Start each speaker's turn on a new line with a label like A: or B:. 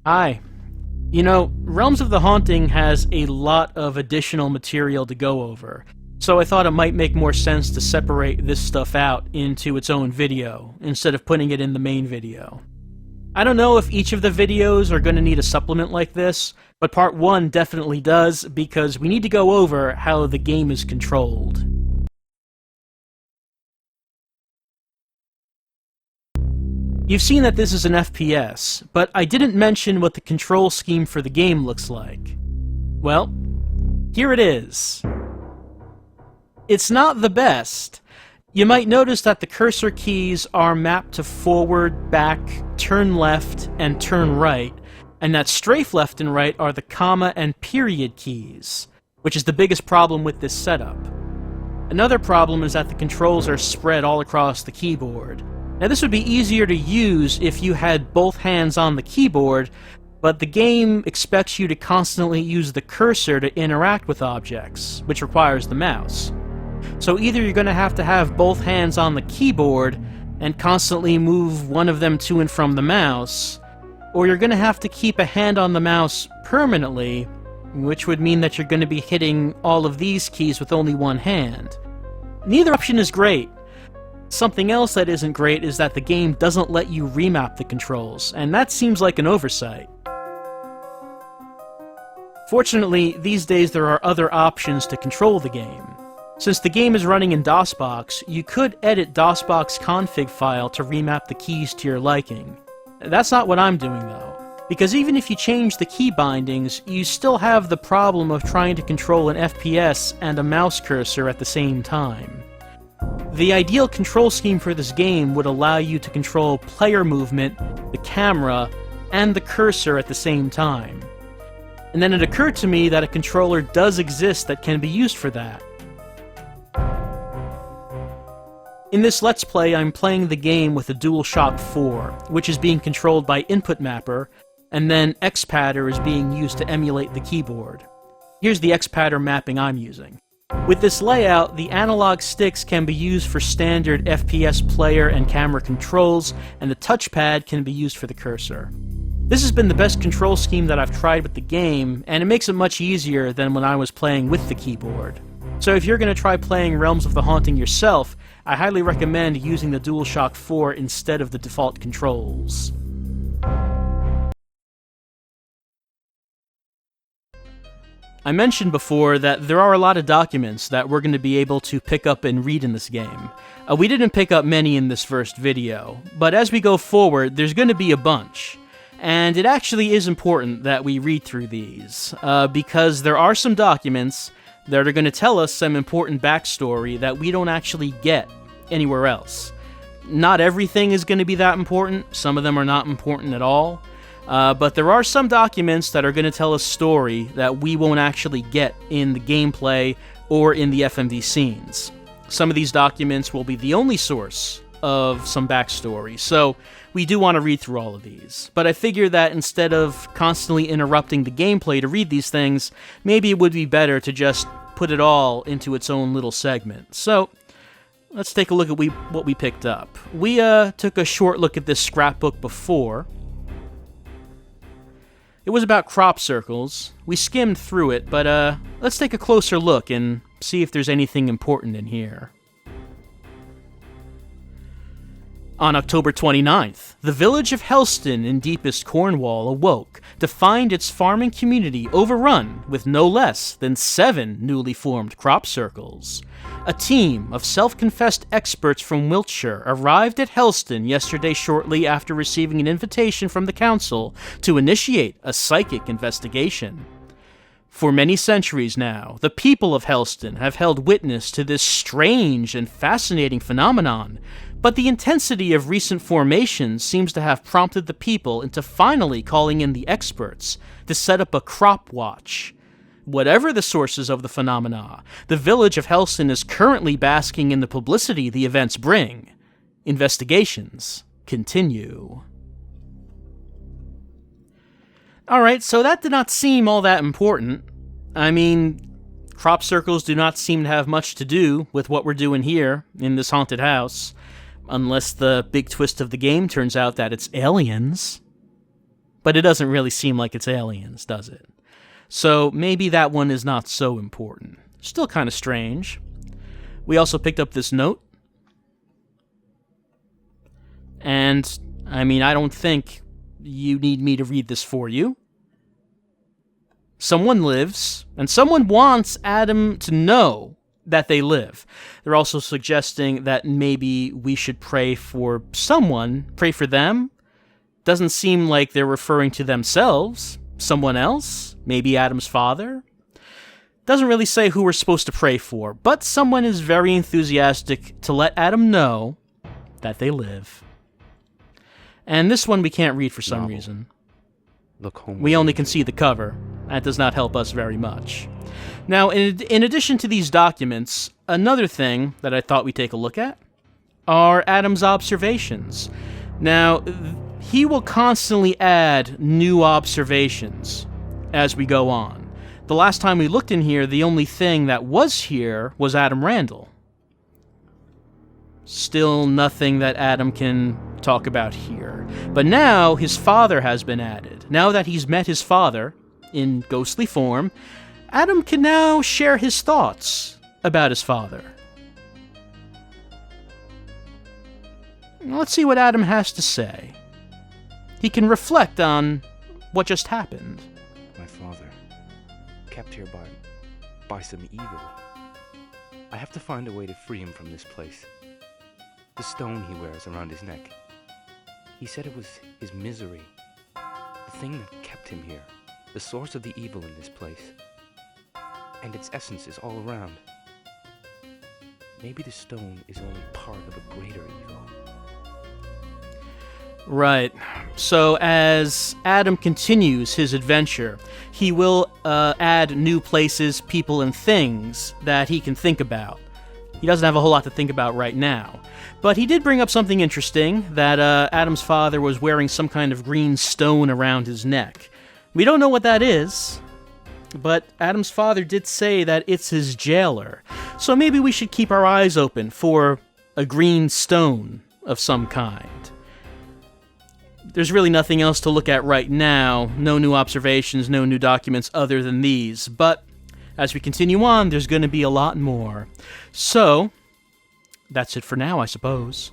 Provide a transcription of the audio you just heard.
A: Hi. You know, Realms of the Haunting has a lot of additional material to go over, so I thought it might make more sense to separate this stuff out into its own video, instead of putting it in the main video. I don't know if each of the videos are going to need a supplement like this, but part 1 definitely does, because we need to go over how the game is controlled. You've seen that this is an FPS, but I didn't mention what the control scheme for the game looks like. Well, here it is. It's not the best. You might notice that the cursor keys are mapped to forward, back, turn left, and turn right, and that strafe left and right are the comma and period keys, which is the biggest problem with this setup. Another problem is that the controls are spread all across the keyboard. Now this would be easier to use if you had both hands on the keyboard, but the game expects you to constantly use the cursor to interact with objects, which requires the mouse. So either you're going to have both hands on the keyboard and constantly move one of them to and from the mouse, or you're going to have to keep a hand on the mouse permanently, which would mean that you're going to be hitting all of these keys with only one hand. Neither option is great. Something else that isn't great is that the game doesn't let you remap the controls, and that seems like an oversight. Fortunately, these days there are other options to control the game. Since the game is running in DOSBox, you could edit DOSBox config file to remap the keys to your liking. That's not what I'm doing though, because even if you change the key bindings, you still have the problem of trying to control an FPS and a mouse cursor at the same time. The ideal control scheme for this game would allow you to control player movement, the camera, and the cursor at the same time. And then it occurred to me that a controller does exist that can be used for that. In this Let's Play, I'm playing the game with a DualShock 4, which is being controlled by Input Mapper, and then XPadder is being used to emulate the keyboard. Here's the XPadder mapping I'm using. With this layout, the analog sticks can be used for standard FPS player and camera controls, and the touchpad can be used for the cursor. This has been the best control scheme that I've tried with the game, and it makes it much easier than when I was playing with the keyboard. So if you're going to try playing Realms of the Haunting yourself, I highly recommend using the DualShock 4 instead of the default controls. I mentioned before that there are a lot of documents that we're going to be able to pick up and read in this game. We didn't pick up many in this first video, but as we go forward, there's going to be a bunch. And it actually is important that we read through these, because there are some documents that are going to tell us some important backstory that we don't actually get anywhere else. Not everything is going to be that important, some of them are not important at all. But there are some documents that are going to tell a story that we won't actually get in the gameplay or in the FMV scenes. Some of these documents will be the only source of some backstory, so we do want to read through all of these. But I figure that instead of constantly interrupting the gameplay to read these things, maybe it would be better to just put it all into its own little segment. So let's take a look at what we picked up. We took a short look at this scrapbook before. It was about crop circles. We skimmed through it, but let's take a closer look and see if there's anything important in here. On October 29th, the village of Helston in deepest Cornwall awoke to find its farming community overrun with no less than 7 newly formed crop circles. A team of self-confessed experts from Wiltshire arrived at Helston yesterday shortly after receiving an invitation from the council to initiate a psychic investigation. For many centuries now, the people of Helston have held witness to this strange and fascinating phenomenon, but the intensity of recent formations seems to have prompted the people into finally calling in the experts to set up a crop watch. Whatever the sources of the phenomena, the village of Helston is currently basking in the publicity the events bring. Investigations continue. Alright, so that did not seem all that important. I mean, crop circles do not seem to have much to do with what we're doing here in this haunted house, unless the big twist of the game turns out that it's aliens. but it doesn't really seem like it's aliens, does it? So maybe that one is not so important. Still kind of strange. We also picked up this note. And, I mean, I don't think you need me to read this for you. Someone lives, and someone wants Adam to know that they live. They're also suggesting that maybe we should pray for someone, pray for them. Doesn't seem like they're referring to themselves. Someone else? Maybe Adam's father? Doesn't really say who we're supposed to pray for, but someone is very enthusiastic to let Adam know that they live. And this one we can't read for some reason.
B: Look home.
A: We only can see the cover. That does not help us very much. Now, in addition to these documents, another thing that I thought we'd take a look at are Adam's observations. Now, he will constantly add new observations as we go on. The last time we looked in here, the only thing that was here was Adam Randall. Still nothing that Adam can talk about here. But now his father has been added. Now that he's met his father in ghostly form, Adam can now share his thoughts about his father. Let's see what Adam has to say. He can reflect on what just happened.
B: My father, kept here by some evil. I have to find a way to free him from this place. The stone he wears around his neck. He said it was his misery, the thing that kept him here, the source of the evil in this place. And its essence is all around. Maybe the stone is only part of a greater evil.
A: Right. So as Adam continues his adventure, he will add new places, people, and things that he can think about. He doesn't have a whole lot to think about right now. But he did bring up something interesting, that Adam's father was wearing some kind of green stone around his neck. We don't know what that is, but Adam's father did say that it's his jailer. So maybe we should keep our eyes open for a green stone of some kind. There's really nothing else to look at right now. No new observations, no new documents other than these. But as we continue on, there's going to be a lot more. So, that's it for now, I suppose.